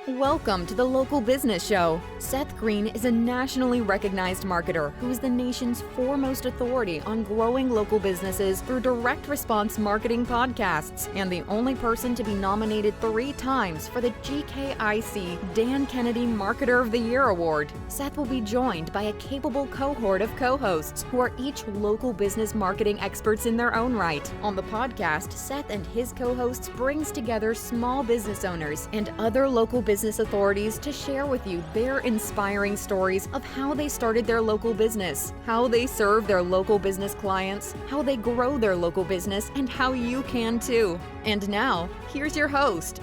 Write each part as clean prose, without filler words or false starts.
Welcome to the Local Business Show. Seth Green is a nationally recognized marketer who is the nation's foremost authority on growing local businesses through direct response marketing podcasts, and the only person to be nominated 3 times for the GKIC Dan Kennedy Marketer of the Year Award. Seth will be joined by a capable cohort of co-hosts who are each local business marketing experts in their own right. On the podcast, Seth and his co-hosts brings together small business owners and other local business authorities to share with you their inspiring stories of how they started their local business, how they serve their local business clients, how they grow their local business, and how you can too. And now, here's your host.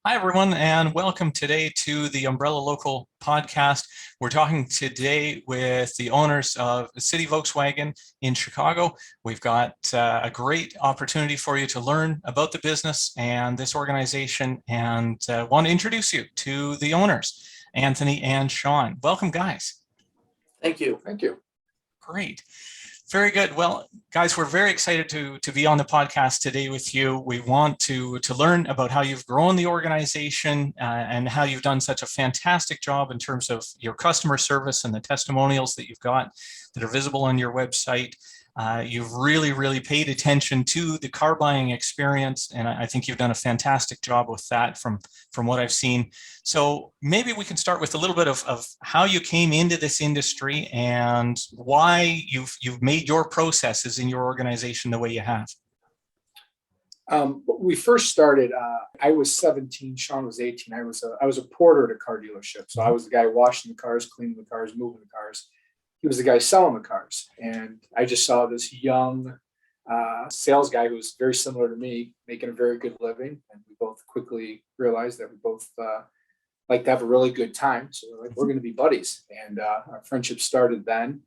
Hi, everyone, and welcome today to the Umbrella Local podcast. We're talking today with the owners of City Volkswagen in Chicago. We've got a great opportunity for you to learn about the business and this organization, and want to introduce you to the owners, Anthony and Shawn. Welcome, guys. Thank you. Thank you. Great. Very good. Well, guys, we're very excited to be on the podcast today with you. We want to learn about how you've grown the organization and how you've done such a fantastic job in terms of your customer service and the testimonials that you've got that are visible on your website. You've really paid attention to the car buying experience, and I think you've done a fantastic job with that from what I've seen. So maybe we can start with a little bit of how you came into this industry and why you've made your processes in your organization the way you have. We first started, I was 17, Shawn was 18. I was a porter at a car dealership. So I was the guy washing the cars, cleaning the cars, moving the cars. He was the guy selling the cars. And I just saw this young sales guy who was very similar to me, making a very good living. And we both quickly realized that we both like to have a really good time. So we're going to be buddies. And our friendship started then.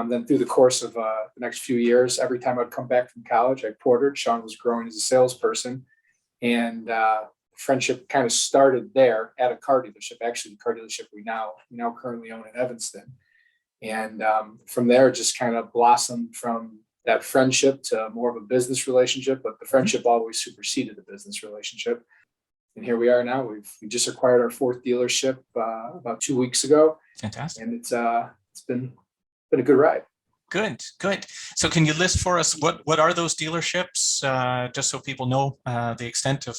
Then through the course of the next few years, every time I'd come back from college, I portered. Shawn was growing as a salesperson. And friendship kind of started there at a car dealership, actually the car dealership we now currently own in Evanston. And from there, it just kind of blossomed from that friendship to more of a business relationship. But the friendship always superseded the business relationship. And here we are now. We just acquired our 4th dealership about 2 weeks ago. Fantastic. And it's been a good ride. Good. So can you list for us what are those dealerships, just so people know the extent of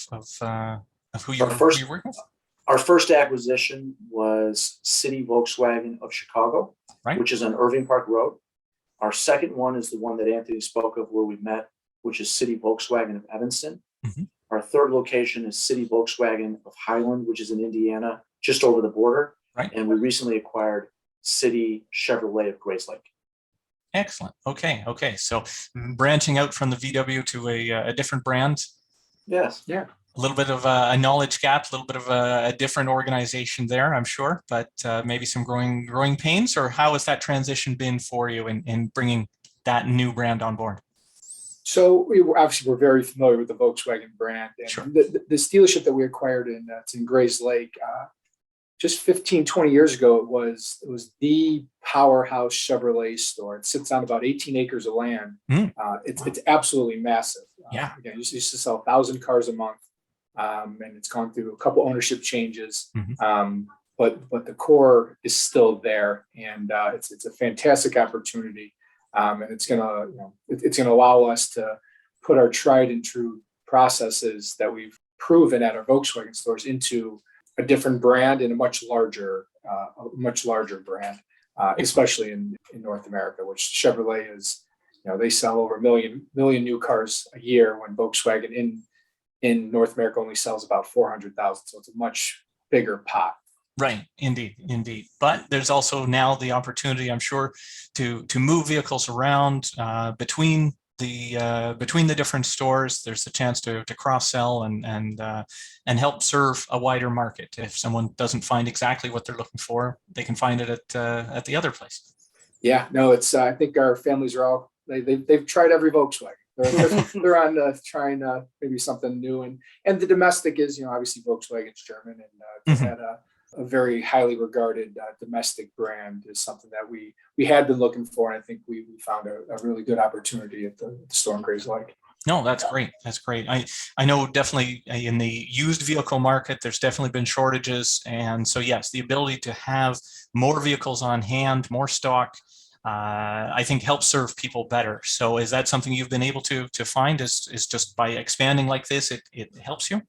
who you're working with? Our first acquisition was City Volkswagen of Chicago, right, which is on Irving Park Road. Our second one is the one that Anthony spoke of where we met, which is City Volkswagen of Evanston. Mm-hmm. Our third location is City Volkswagen of Highland, which is in Indiana, just over the border. Right. And we recently acquired City Chevrolet of Grayslake. Excellent. Okay. So branching out from the VW to a different brand. Yes. Yeah. A little bit of a knowledge gap, a little bit of a different organization there, I'm sure, but maybe some growing pains. Or how has that transition been for you in bringing that new brand on board? So we're very familiar with the Volkswagen brand. And sure. This dealership that we acquired it's in Grayslake, just 15, 20 years ago, it was the powerhouse Chevrolet store. It sits on about 18 acres of land. It's absolutely massive. Yeah. Again, it used to sell 1,000 cars a month. And it's gone through a couple ownership changes, but the core is still there, and it's a fantastic opportunity, and it's gonna allow us to put our tried and true processes that we've proven at our Volkswagen stores into a different brand and a much larger brand, especially in North America, which Chevrolet is. They sell over a million new cars a year, when Volkswagen in North America only sells about 400,000. So it's a much bigger pot. Right. Indeed. But there's also now the opportunity, I'm sure, to move vehicles around between the different stores. There's the chance to cross-sell and help serve a wider market. If someone doesn't find exactly what they're looking for, they can find it at the other place. Yeah, no, it's I think our families are all they've tried every Volkswagen. They're on trying maybe something new, and the domestic is obviously Volkswagen's German, and had a very highly regarded domestic brand is something that we had been looking for, and I think we found a really good opportunity at the store in Grayslake. No, that's great. That's great. I know definitely in the used vehicle market, there's definitely been shortages. And so, yes, the ability to have more vehicles on hand, more stock, I think helps serve people better. So is that something you've been able to find is just by expanding like this, it helps you?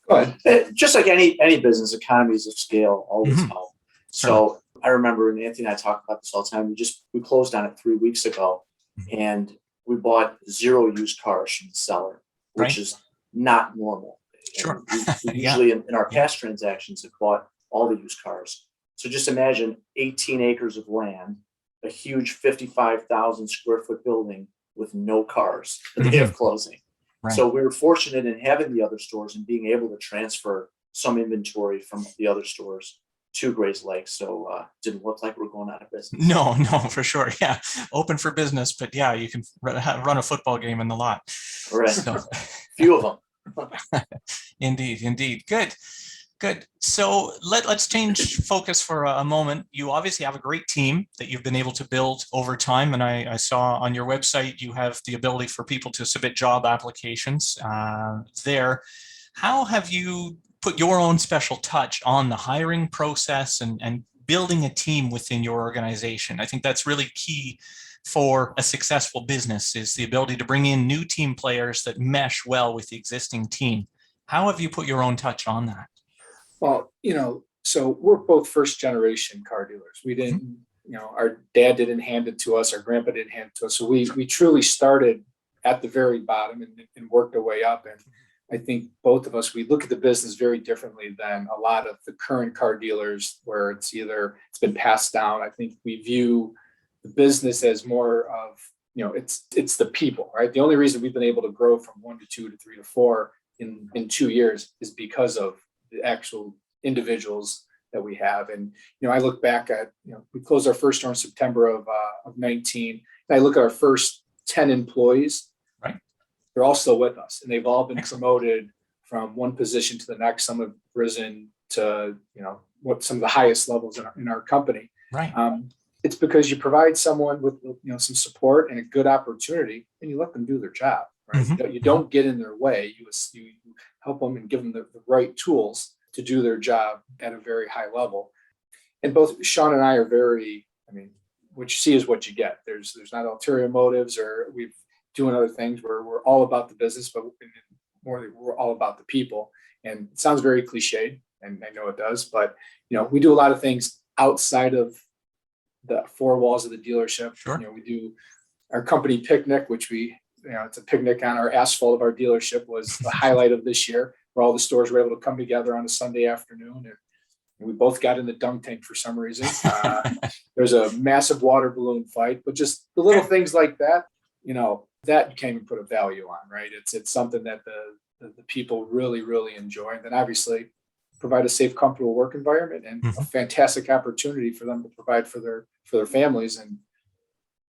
Go ahead. Just like any business, economies of scale always help. So I remember, and Anthony and I talk about this all the time. We closed on it 3 weeks ago, and we bought 0 used cars from the seller, which is not normal. Sure. We usually in our past transactions have bought all the used cars. So just imagine 18 acres of land, a huge 55,000 square foot building with no cars the day of closing. Right. So we were fortunate in having the other stores and being able to transfer some inventory from the other stores to Grayslake. So didn't look like we're going out of business. No, for sure. Yeah. Open for business, but yeah, you can run a football game in the lot. Right. So. Few of them. Indeed. Good. So let's change focus for a moment. You obviously have a great team that you've been able to build over time. And I saw on your website, you have the ability for people to submit job applications there. How have you put your own special touch on the hiring process and building a team within your organization? I think that's really key for a successful business, is the ability to bring in new team players that mesh well with the existing team. How have you put your own touch on that? Well, so we're both first generation car dealers. We didn't, our dad didn't hand it to us, our grandpa didn't hand it to us. So we truly started at the very bottom and worked our way up. And I think both of us, we look at the business very differently than a lot of the current car dealers, where it's been passed down. I think we view the business as more of, it's the people, right? The only reason we've been able to grow from 1 to 2 to 3 to 4 in 2 years is because of the actual individuals that we have. And, I look back at, we closed our first store in September of 19. And I look at our first 10 employees, right? They're all still with us, and they've all been promoted from one position to the next. Some have risen to, some of the highest levels in our company. Right. It's because you provide someone with, some support and a good opportunity, and you let them do their job. Right? You don't get in their way. You help them and give them the right tools to do their job at a very high level. And both Shawn and I are what you see is what you get. There's not ulterior motives, or we're doing other things where we're all about the business, but more we're all about the people. And it sounds very cliched, and I know it does, but we do a lot of things outside of the 4 walls of the dealership. Sure. We do our company picnic, which it's a picnic on our asphalt of our dealership, was the highlight of this year, where all the stores were able to come together on a Sunday afternoon. And we both got in the dunk tank for some reason. There's a massive water balloon fight, but just the little things like that, that you can't even put a value on, right? It's something that the people really, really enjoy. And then obviously provide a safe, comfortable work environment and a fantastic opportunity for them to provide for their families. And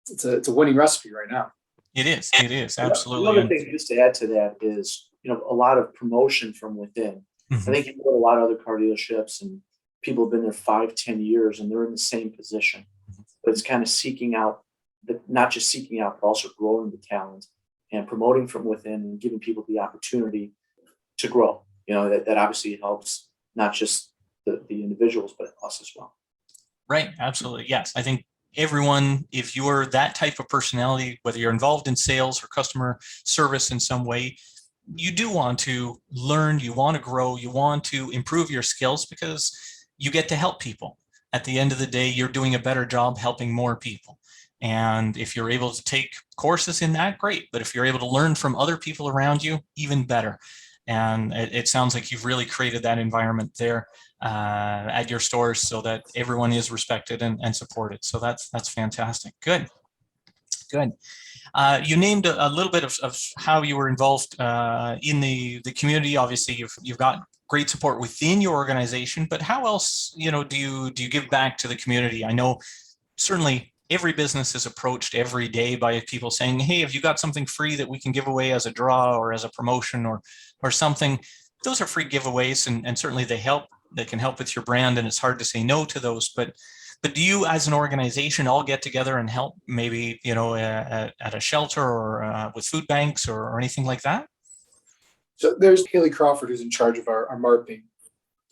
it's a winning recipe right now. It is absolutely. Another thing just to add to that is, a lot of promotion from within. I think you go to a lot of other car dealerships and people have been there 5-10 years and they're in the same position, but it's kind of not just seeking out, but also growing the talent and promoting from within and giving people the opportunity to grow. That obviously helps not just the individuals, but us as well. Right. Absolutely. Yes. I think everyone, if you're that type of personality, whether you're involved in sales or customer service in some way, you do want to learn, you want to grow, you want to improve your skills, because you get to help people. At the end of the day, you're doing a better job helping more people. And if you're able to take courses in that, great. But if you're able to learn from other people around you, even better. And it sounds like you've really created that environment there at your stores so that everyone is respected and supported. So that's fantastic. Good. You named a little bit of how you were involved in the community. Obviously, you've got great support within your organization, but how else do you give back to the community? I know certainly every business is approached every day by people saying, "Hey, have you got something free that we can give away as a draw or as a promotion or something?" Those are free giveaways, and certainly they help. They can help with your brand, and it's hard to say no to those. But But do you, as an organization, all get together and help maybe, at a shelter or with food banks or anything like that? So there's Haley Crawford, who's in charge of our marketing,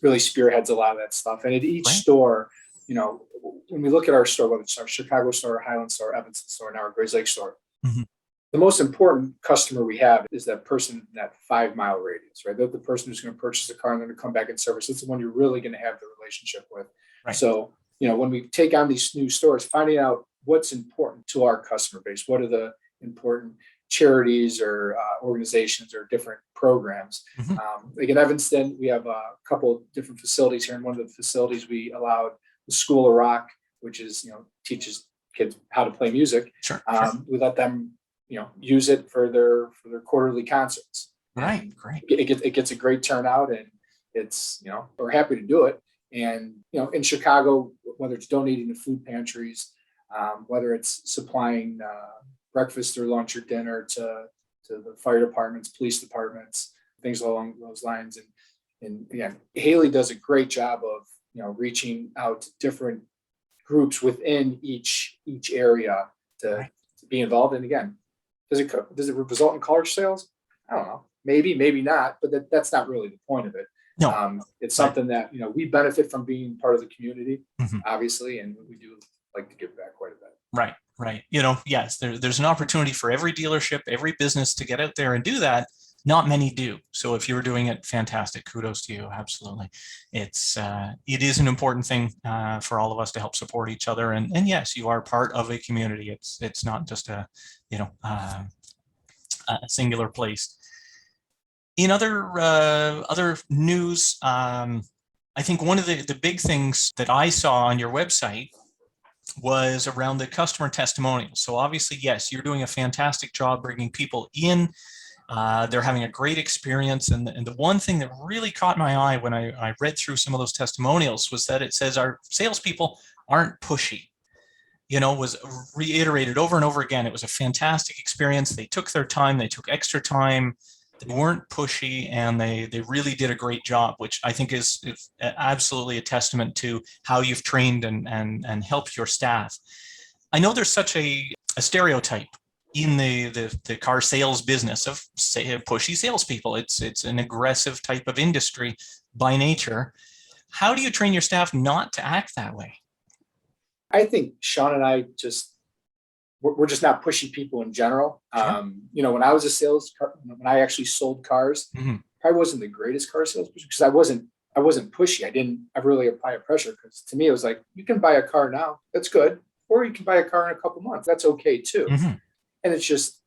really spearheads a lot of that stuff. And at each store, when we look at our store, whether it's our Chicago store, Highland store, Evanston store, and our Grayslake store, the most important customer we have is that person in that 5-mile radius, right? They're the person who's going to purchase a car and then to come back and service. It's the one you're really going to have the relationship with. Right. So, when we take on these new stores, finding out what's important to our customer base, what are the important charities or organizations or different programs. Like in Evanston, we have a couple of different facilities here. And one of the facilities we allowed the School of Rock, which is, teaches kids how to play music. Sure. We let them, use it for their quarterly concerts. Right. Great. It gets a great turnout, and it's, we're happy to do it. And, in Chicago, whether it's donating to food pantries, whether it's supplying breakfast or lunch or dinner to the fire departments, police departments, things along those lines. And again, Haley does a great job of, reaching out to different groups within each area to be involved. And again, does it result in car sales? I don't know. Maybe not, but that's not really the point of it. No. It's something that, we benefit from being part of the community, obviously, and we do like to give back quite a bit. Right. Yes, there's an opportunity for every dealership, every business to get out there and do that. Not many do. So if you were doing it, fantastic. Kudos to you. Absolutely. It is an important thing for all of us to help support each other. And yes, you are part of a community. It's not just a singular place. In other news, I think one of the big things that I saw on your website was around the customer testimonials. So obviously, yes, you're doing a fantastic job bringing people in. They're having a great experience. And the one thing that really caught my eye when I read through some of those testimonials was that it says our salespeople aren't pushy. Was reiterated over and over again. It was a fantastic experience. They took their time. They took extra time. They weren't pushy, and they really did a great job, which I think is absolutely a testament to how you've trained and helped your staff. I know there's such a stereotype in the car sales business of pushy salespeople. It's an aggressive type of industry by nature. How do you train your staff not to act that way? I think Shawn and I we're just not pushy people in general. Sure. When I was when I actually sold cars, probably wasn't the greatest car salesperson because I wasn't pushy. I really apply pressure because to me, it was like, you can buy a car now. That's good. Or you can buy a car in a couple months. That's okay too. And it's just,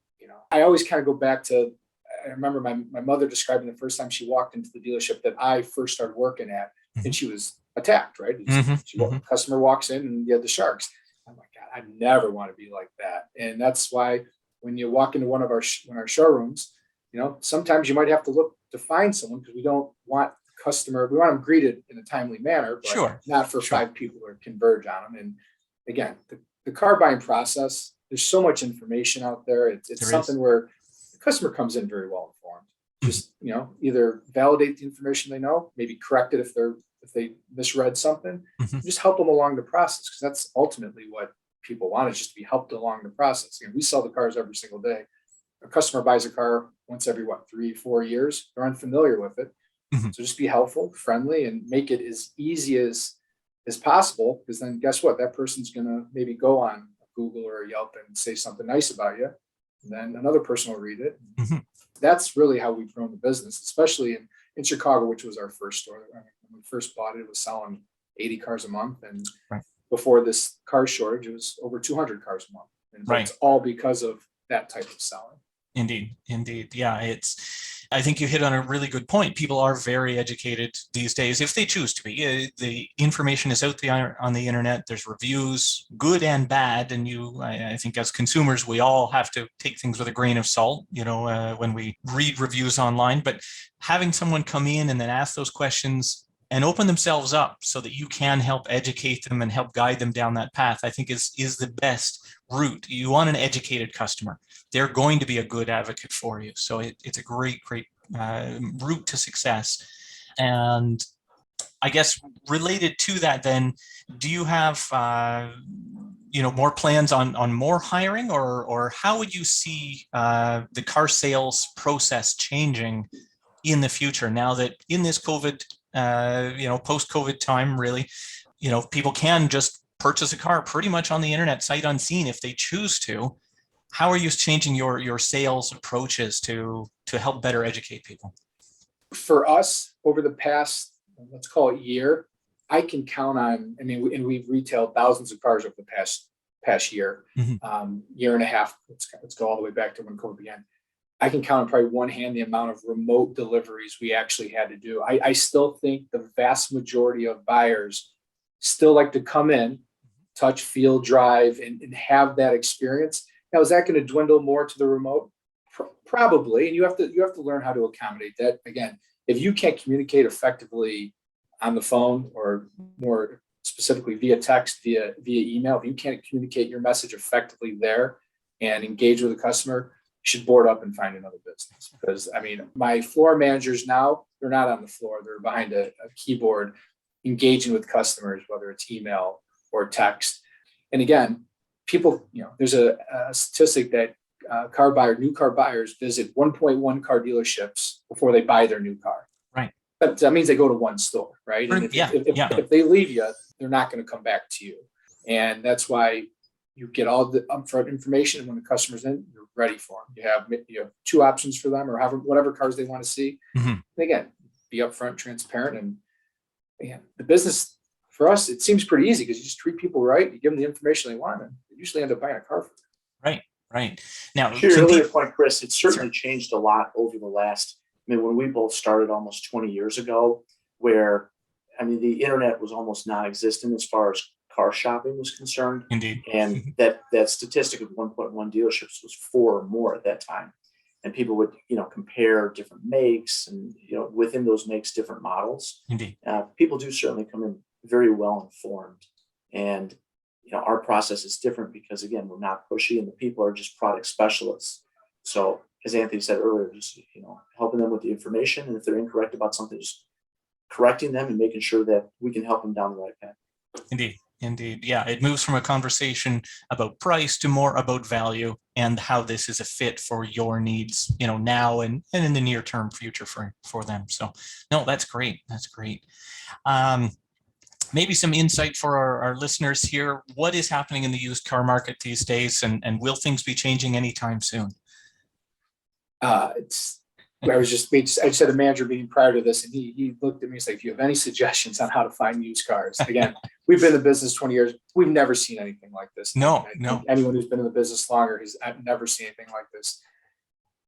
I always kind of go back to, I remember my mother describing the first time she walked into the dealership that I first started working at, and she was attacked, right? The customer walks in and you have the sharks. I'm like, God, I never want to be like that. And that's why when you walk into one of our showrooms, sometimes you might have to look to find someone because we don't want the customer, we want them greeted in a timely manner, but not for 5 people to converge on them. And again, the car buying process, there's so much information out there. It's something where the customer comes in very well informed. Just, either validate the information they know, maybe correct it if they misread something, just help them along the process, because that's ultimately what people want, is just to be helped along the process. We sell the cars every single day. A customer buys a car once every 3-4 years. They're unfamiliar with it. So just be helpful, friendly, and make it as easy as possible, because then guess what? That person's going to maybe go on Google or Yelp and say something nice about you. And then another person will read it. That's really how we've grown the business, especially in Chicago, which was our first store. When we first bought it, it was selling 80 cars a month. And before this car shortage, it was over 200 cars a month. And it's all because of that type of selling. Indeed. Yeah, I think you hit on a really good point. People are very educated these days, if they choose to be. The information is out there on the internet. There's reviews, good and bad. And I think as consumers, we all have to take things with a grain of salt, when we read reviews online. But having someone come in and then ask those questions and open themselves up so that you can help educate them and help guide them down that path, I think is the best route. You want an educated customer. They're going to be a good advocate for you. So it's a great route to success. And I guess related to that, then, do you have more plans on more hiring, or how would you see the car sales process changing in the future now that in this COVID, post-COVID time, really, people can just purchase a car pretty much on the internet, sight unseen, if they choose to. How are you changing your sales approaches to help better educate people? For us, over the past, let's call it year, I can count on, and we've retailed thousands of cars over the past year, year and a half. Let's go all the way back to when COVID began. I can count on probably one hand the amount of remote deliveries we actually had to do. I still think the vast majority of buyers still like to come in, touch, feel, drive, and have that experience. Now, is that going to dwindle more to the remote? Probably, and you have to learn how to accommodate that. Again, if you can't communicate effectively on the phone, or more specifically via text, via email, if you can't communicate your message effectively there and engage with the customer, you should board up and find another business. Because my floor managers now, they're not on the floor; they're behind a keyboard, engaging with customers, whether it's email or text. And again, people, there's a statistic that new car buyers visit 1.1 car dealerships before they buy their new car. Right. That means they go to one store, right? And if they leave you, they're not going to come back to you. And that's why you get all the upfront information. And when the customer's in, you're ready for them. You have two options for them, or whatever cars they want to see. And again, be upfront, transparent. And again, the business for us, it seems pretty easy because you just treat people right. You give them the information they want, and they usually end up buying a car for them. Right. Now, to your earlier point, Chris, it's certainly changed a lot over the last, when we both started almost 20 years ago, where, the internet was almost non-existent as far as car shopping was concerned. Indeed. And that statistic of 1.1 dealerships was 4 or more at that time. And people would, compare different makes and, within those makes, different models. Indeed. People do certainly come in very well informed. And our process is different because, again, we're not pushy and the people are just product specialists. So as Anthony said earlier, just, helping them with the information. And if they're incorrect about something, just correcting them and making sure that we can help them down the right path. Indeed. Yeah. It moves from a conversation about price to more about value and how this is a fit for your needs, now and in the near term future for them. So no, that's great. Maybe some insight for our listeners here. What is happening in the used car market these days, and will things be changing anytime soon? I just had a manager meeting prior to this, and he looked at me and said, "If you have any suggestions on how to find used cars?" Again, we've been in the business 20 years. We've never seen anything like this. No. Anyone who's been in the business longer I've never seen anything like this.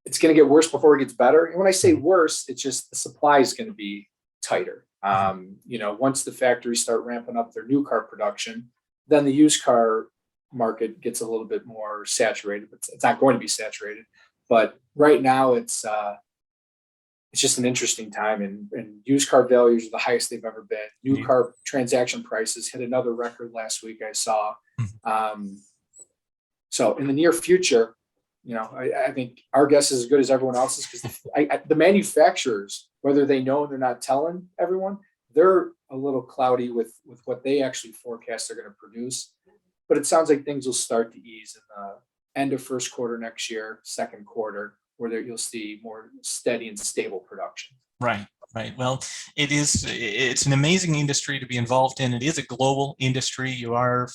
It's going to get worse before it gets better. And when I say worse, it's just the supply is going to be tighter. Once the factories start ramping up their new car production, then the used car market gets a little bit more saturated. It's not going to be saturated, but right now it's just an interesting time, and used car values are the highest they've ever been. New car transaction prices hit another record last week, I saw. So in the near future, I think our guess is as good as everyone else's, because the manufacturers, whether they know they're not telling everyone, they're a little cloudy with what they actually forecast they're going to produce. But it sounds like things will start to ease in the end of first quarter next year, second quarter, where you'll see more steady and stable production. Right. Well, it's an amazing industry to be involved in. It is a global industry. You are,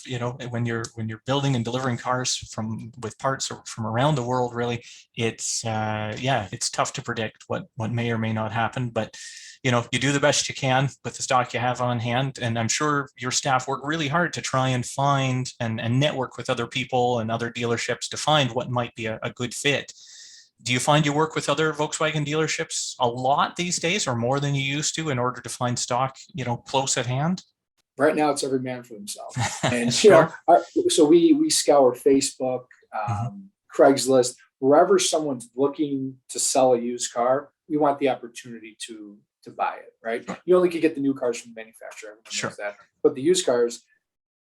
when you're building and delivering cars with parts from around the world, really, it's tough to predict what may or may not happen. But, you do the best you can with the stock you have on hand. And I'm sure your staff work really hard to try and find and network with other people and other dealerships to find what might be a good fit. Do you find you work with other Volkswagen dealerships a lot these days, or more than you used to, in order to find stock, close at hand? Right now, it's every man for themselves. And, Sure. So we scour Facebook, Craigslist, wherever someone's looking to sell a used car, we want the opportunity to buy it, right? You only can get the new cars from the manufacturer. Everyone knows that. But the used cars,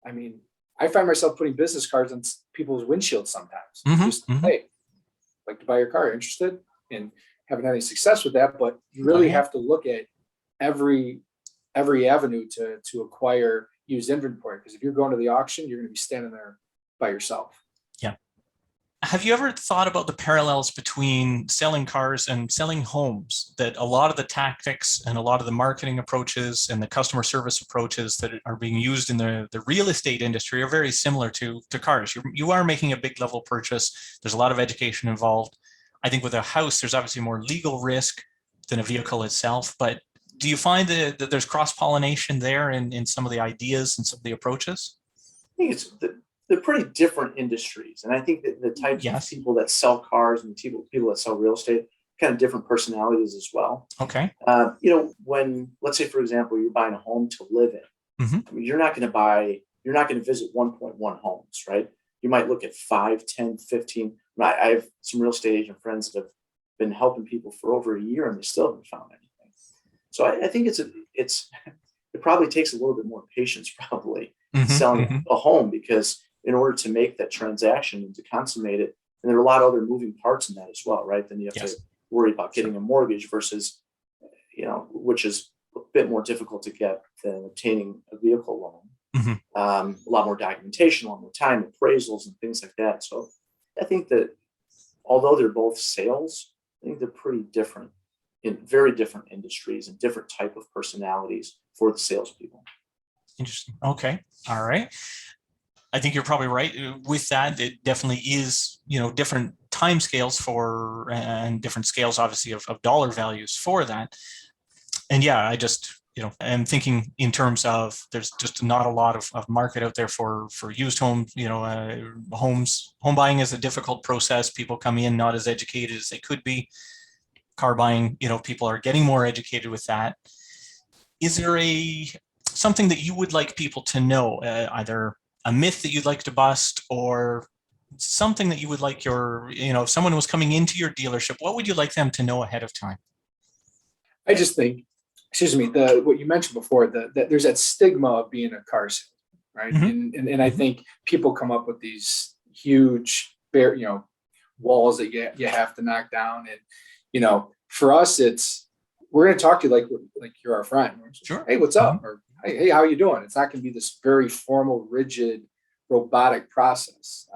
I find myself putting business cards on people's windshields sometimes. Hey, like to buy your car, interested? And haven't had any success with that, but you really have to look at every every avenue to acquire used inventory. Because if you're going to the auction, you're going to be standing there by yourself. Yeah. Have you ever thought about the parallels between selling cars and selling homes? That a lot of the tactics and a lot of the marketing approaches and the customer service approaches that are being used in the real estate industry are very similar to cars. You are making a big level purchase. There's a lot of education involved. I think with a house, there's obviously more legal risk than a vehicle itself. But do you find that there's cross-pollination there in some of the ideas and some of the approaches? I think they're pretty different industries. And I think that the types of people that sell cars and people that sell real estate, kind of different personalities as well. Okay. When, let's say, for example, you're buying a home to live in, I mean, you're not going to visit 1.1 homes, right? You might look at 5, 10, 15. I have some real estate agent friends that have been helping people for over a year and they still haven't found anything. So I think it probably takes a little bit more patience probably selling a home, because in order to make that transaction and to consummate it, and there are a lot of other moving parts in that as well, right? Then you have to worry about getting a mortgage versus, which is a bit more difficult to get than obtaining a vehicle loan. A lot more documentation, a lot more time, appraisals and things like that. So I think that although they're both sales, I think they're pretty different in very different industries and different type of personalities for the salespeople. Interesting. Okay. All right. I think you're probably right with that. It definitely is, different time scales for, and different scales, obviously, of dollar values for that. And yeah, I just, am thinking in terms of there's just not a lot of market out there for used homes. Home buying is a difficult process. People come in not as educated as they could be. Car buying, people are getting more educated with that. Is there something that you would like people to know, either a myth that you'd like to bust or something that you would like if someone was coming into your dealership, what would you like them to know ahead of time? I just think, what you mentioned before, that there's that stigma of being a car salesman, right? And I think people come up with these huge, walls that you have to knock down. And, for us, we're going to talk to you like you're our friend. Sure. Hey, what's up? Or, hey, how are you doing? It's not going to be this very formal, rigid, robotic process.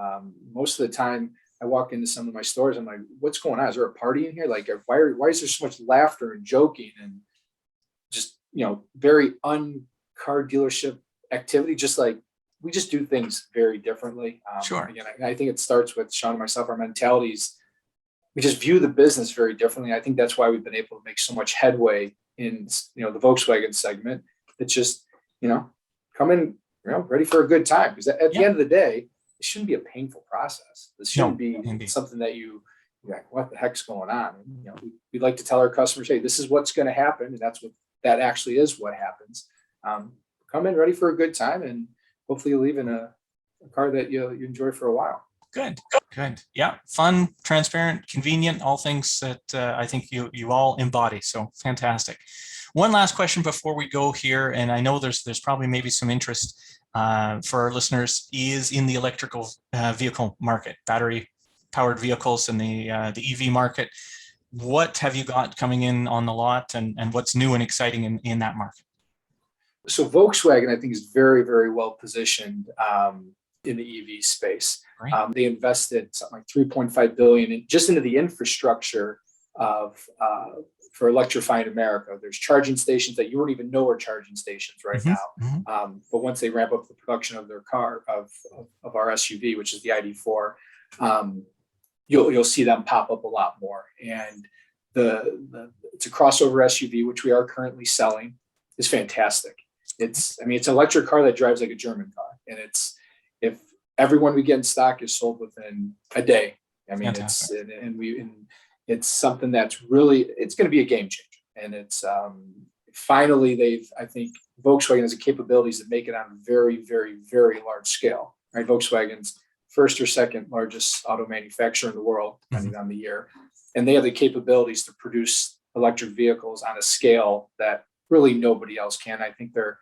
Most of the time I walk into some of my stores, I'm like, what's going on? Is there a party in here? Like, why is there so much laughter and joking and just, very car dealership activity? Just like, we just do things very differently. Sure. Again, I think it starts with Shawn and myself, our mentalities. We just view the business very differently. I think that's why we've been able to make so much headway in, the Volkswagen segment. It's just, come in, ready for a good time. Because at the end of the day, it shouldn't be a painful process. This shouldn't be something that you're like, what the heck's going on? And, we'd like to tell our customers, hey, this is what's going to happen. And that actually is what happens. Come in ready for a good time, and hopefully you'll leave in a car that you enjoy for a while. Good. Yeah. Fun, transparent, convenient, all things that I think you all embody. So fantastic. One last question before we go here, and I know there's probably maybe some interest for our listeners, is in the electrical vehicle market, battery powered vehicles and the EV market. What have you got coming in on the lot, and what's new and exciting in that market? So Volkswagen, I think, is very, very well positioned in the EV space. Right. They invested something like $3.5 billion into the infrastructure for electrifying America. There's charging stations that you wouldn't even know are charging stations right now. But once they ramp up the production of their car, of our SUV, which is the ID4, you'll see them pop up a lot more. And it's a crossover SUV, which we are currently selling, is fantastic. It's an electric car that drives like a German car, and if everyone we get in stock is sold within a day. Fantastic. It's something that's really, it's going to be a game changer. And it's finally, I think Volkswagen has the capabilities to make it on a very, very, very large scale, right? Volkswagen's first or second largest auto manufacturer in the world, depending on the year. And they have the capabilities to produce electric vehicles on a scale that really nobody else can. I think they're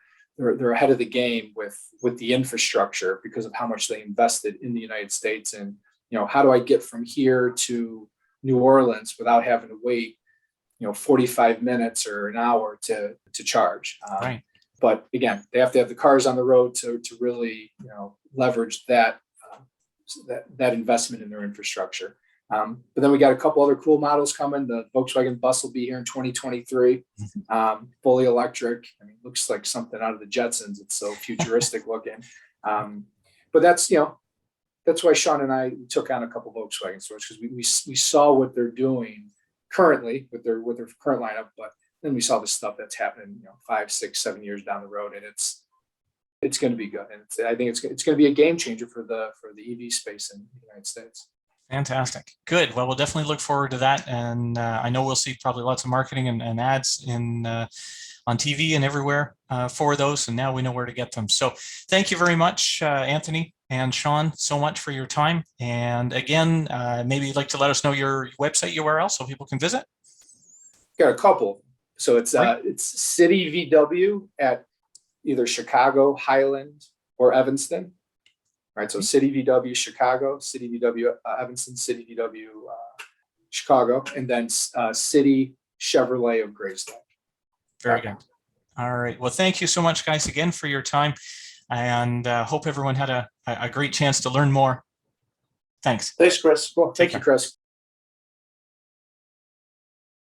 ahead of the game with the infrastructure because of how much they invested in the United States. And, how do I get from here to New Orleans without having to wait 45 minutes or an hour to charge. Right. But again, they have to have the cars on the road to really, leverage that investment in their infrastructure. But then we got a couple other cool models coming. The Volkswagen bus will be here in 2023, fully electric. I mean, looks like something out of the Jetsons. It's so futuristic looking. But that's why Shawn and I took on a couple Volkswagen stores, because we saw what they're doing currently with their current lineup, but then we saw the stuff that's happening, 5, 6, 7 years down the road, and it's going to be good. And I think it's going to be a game changer for the EV space in the United States. Fantastic. Good. Well, we'll definitely look forward to that. And I know we'll see probably lots of marketing and ads on TV and everywhere for those. And now we know where to get them. So thank you very much, Anthony and Shawn, so much for your time. And again, maybe you'd like to let us know your website URL so people can visit. Got a couple. So it's City VW at either Chicago, Highland, or Evanston. Right. So City VW Chicago, City VW Evanston, City VW Chicago, and then City Chevrolet of Grayslake. Very good. All right. Well, thank you so much, guys, again for your time, and hope everyone had a great chance to learn more. Thanks. Thanks, Chris. Well, thank you, Chris.